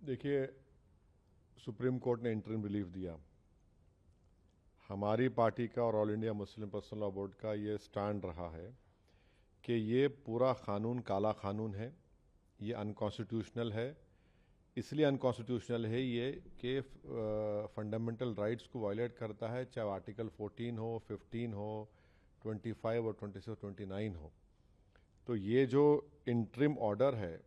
देखिए, supreme court ने interim relief दिया। हमारी पार्टी का और all India Muslim personal law board का ये स्टैंड रहा है कि ये पूरा कानून काला कानून है, ये अनकॉन्स्टिट्यूशनल है। इसलिए अनकॉन्स्टिट्यूशनल है ये कि फंडामेंटल राइट्स को वायलेट करता है, चाहे आर्टिकल 14 हो, 15 हो, 25 और 26 और 29 हो। तो ये जो इंटरिम ऑर्डर है,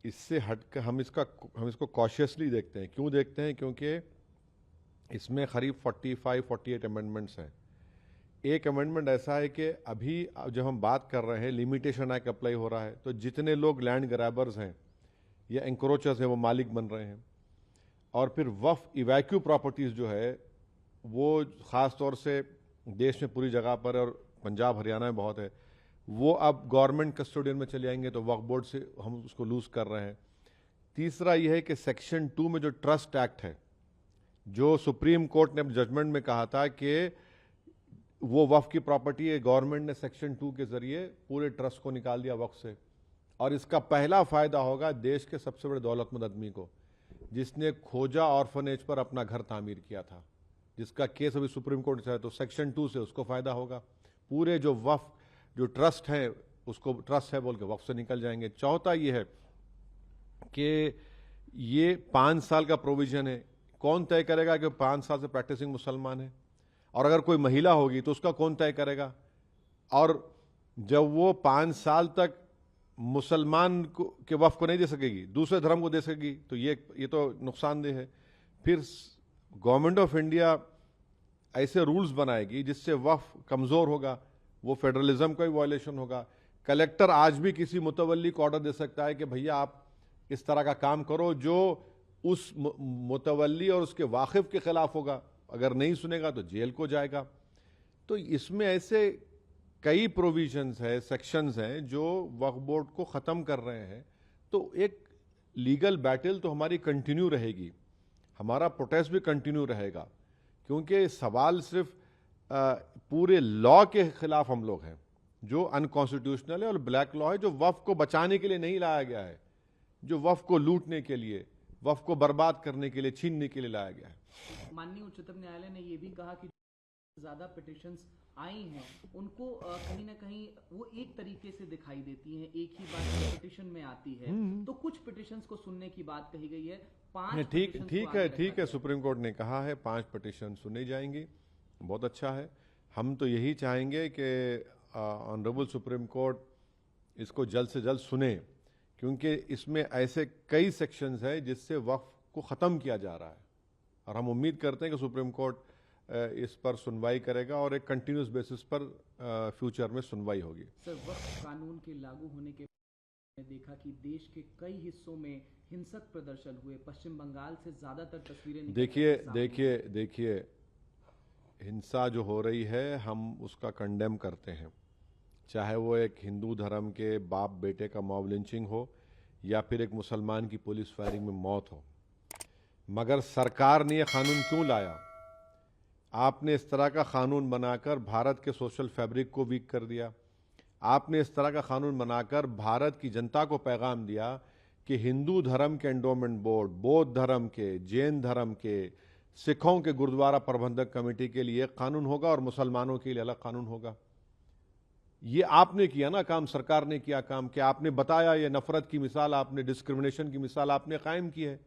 इससे हटकर हम इसको कॉशियसली देखते हैं। क्यों देखते हैं? क्योंकि इसमें करीब 45-48 अमेंडमेंट्स हैं। एक अमेंडमेंट ऐसा है कि अभी जब हम बात कर रहे हैं, लिमिटेशन एक्ट अप्लाई हो रहा है, तो जितने लोग लैंड ग्रैबर्स हैं या एंक्रोचर्स हैं वो मालिक बन रहे हैं। और फिर वफ इवैक्यू प्रॉपर्टीज़ जो है वो ख़ास तौर से देश में पूरी जगह पर और पंजाब हरियाणा में बहुत है, वो अब गवर्नमेंट कस्टोडियन में चले आएंगे, तो वक्फ बोर्ड से हम उसको लूज कर रहे हैं। तीसरा यह है कि सेक्शन 2 में जो ट्रस्ट एक्ट है, जो सुप्रीम कोर्ट ने जजमेंट में कहा था कि वो वक्फ की प्रॉपर्टी है, गवर्नमेंट ने सेक्शन 2 के जरिए पूरे ट्रस्ट को निकाल दिया वक्फ से। और इसका पहला फायदा होगा देश के सबसे बड़े दौलतमंद आदमी को, जिसने खोजा ऑर्फनेज पर अपना घर तामीर किया था, जिसका केस अभी सुप्रीम कोर्ट से है। तो सेक्शन 2 से उसको फायदा होगा। पूरे जो वक्फ जो ट्रस्ट है उसको ट्रस्ट है बोल के वक्फ से निकल जाएंगे। चौथा ये है कि ये 5 साल का प्रोविजन है। कौन तय करेगा कि 5 साल से प्रैक्टिसिंग मुसलमान है? और अगर कोई महिला होगी तो उसका कौन तय करेगा? और जब वो 5 साल तक मुसलमान के वक्फ को नहीं दे सकेगी, दूसरे धर्म को दे सकेगी, तो ये तो नुकसानदेह है। फिर गवर्नमेंट ऑफ इंडिया ऐसे रूल्स बनाएगी जिससे वक्फ कमजोर होगा, वो फेडरलिज्म का भी वायलेशन होगा। कलेक्टर आज भी किसी मुतवल्ली को ऑर्डर दे सकता है कि भैया आप इस तरह का काम करो, जो उस मुतवल्ली और उसके वाकिफ के खिलाफ होगा। अगर नहीं सुनेगा तो जेल को जाएगा। तो इसमें ऐसे कई प्रोविजंस है, सेक्शंस हैं जो वक्फ बोर्ड को ख़त्म कर रहे हैं। तो एक लीगल बैटल तो हमारी कंटिन्यू रहेगी, हमारा प्रोटेस्ट भी कंटिन्यू रहेगा, क्योंकि सवाल सिर्फ पूरे लॉ के खिलाफ हम लोग हैं जो अनकॉन्स्टिट्यूशनल है और ब्लैक लॉ है, जो वक्फ को बचाने के लिए नहीं लाया गया है, जो वक्फ को लूटने के लिए, वक्फ को बर्बाद करने के लिए, छीनने के लिए लाया गया है। माननीय उच्चतम न्यायालय ने यह भी कहा कि ज्यादा पिटिशंस आई हैं उनको कहीं ना कहीं वो एक तरीके से दिखाई देती हैं, एक ही बात पिटिशन में आती है। तो कुछ पिटिशंस को सुनने की बात कही गई है। 5 ठीक है, सुप्रीम कोर्ट ने कहा है 5 पिटिशन सुनी जाएंगी, बहुत अच्छा है। हम तो यही चाहेंगे कि ऑनरेबल सुप्रीम कोर्ट इसको जल्द से जल्द सुने, क्योंकि इसमें ऐसे कई सेक्शंस हैं जिससे वक्फ को ख़त्म किया जा रहा है। और हम उम्मीद करते हैं कि सुप्रीम कोर्ट इस पर सुनवाई करेगा और एक कंटिन्यूस बेसिस पर फ्यूचर में सुनवाई होगी। सर, वक्फ कानून के लागू होने के बाद देखा कि देश के कई हिस्सों में हिंसक प्रदर्शन हुए। पश्चिम बंगाल से ज्यादातर तस्वीरें देखिए हिंसा जो हो रही है हम उसका कंडेम करते हैं, चाहे वो एक हिंदू धर्म के बाप बेटे का मॉब लिंचिंग हो या फिर एक मुसलमान की पुलिस फायरिंग में मौत हो। मगर सरकार ने यह कानून क्यों लाया? आपने इस तरह का कानून बनाकर भारत के सोशल फैब्रिक को वीक कर दिया। आपने इस तरह का कानून बनाकर भारत की जनता को पैगाम दिया कि हिंदू धर्म के एंडोमेंट बोर्ड, बौद्ध धर्म के, जैन धर्म के, सिखों के गुरुद्वारा प्रबंधक कमेटी के लिए एक कानून होगा और मुसलमानों के लिए अलग कानून होगा। ये आपने किया ना काम, सरकार ने किया काम कि आपने बताया, ये नफरत की मिसाल, आपने डिस्क्रिमिनेशन की मिसाल आपने कायम की है।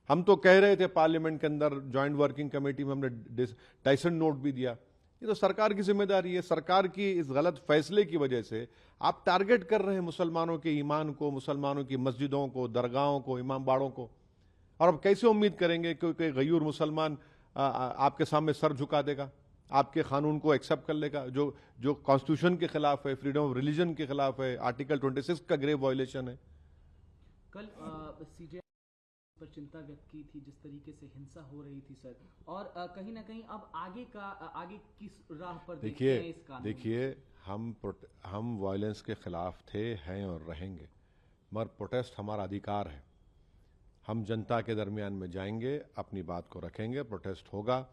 हम तो कह रहे थे पार्लियामेंट के अंदर जॉइंट वर्किंग कमेटी में, हमने टाइसन नोट भी दिया। ये तो सरकार की जिम्मेदारी है। सरकार की इस गलत फैसले की वजह से आप टारगेट कर रहे हैं मुसलमानों के ईमान को, मुसलमानों की मस्जिदों को, दरगाहों को, इमाम बाड़ों को। और अब कैसे उम्मीद करेंगे कि कोई गयूर मुसलमान आपके सामने सर झुका देगा, आपके कानून को एक्सेप्ट कर लेगा, जो कॉन्स्टिट्यूशन के खिलाफ है, फ्रीडम ऑफ रिलीजन के खिलाफ है, आर्टिकल 26 का ग्रेव वायलेशन है। कल सीजे पर चिंता व्यक्त की थी जिस तरीके से हिंसा हो रही थी सर, और कहीं ना कहीं अब आगे किस राह पर देखिए हम वायलेंस के खिलाफ थे, हैं और रहेंगे, मगर प्रोटेस्ट हमारा अधिकार है। हम जनता के दरमियान में जाएंगे, अपनी बात को रखेंगे, प्रोटेस्ट होगा।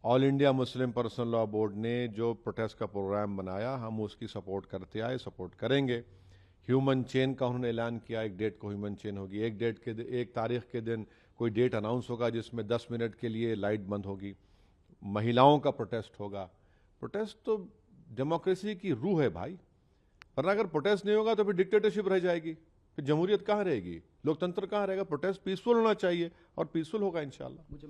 All India Muslim personal law board ने जो प्रोटेस्ट का प्रोग्राम बनाया, हम उसकी सपोर्ट करते आए, सपोर्ट करेंगे, ह्यूमन चेन का उन्होंने ऐलान किया, एक डेट को ह्यूमन चेन होगी, एक तारीख के दिन कोई डेट अनाउंस होगा जिसमें 10 मिनट के लिए लाइट बंद होगी, महिलाओं का प्रोटेस्ट होगा। प्रोटेस्ट तो डेमोक्रेसी की रूह है भाई, वरना अगर प्रोटेस्ट नहीं होगा तो फिर डिक्टेटरशिप रह जाएगी, फिर जमहूरियत कहाँ रहेगी, लोकतंत्र कहाँ रहेगा। प्रोटेस्ट पीसफुल होना चाहिए और पीसफुल होगा इंशाल्लाह।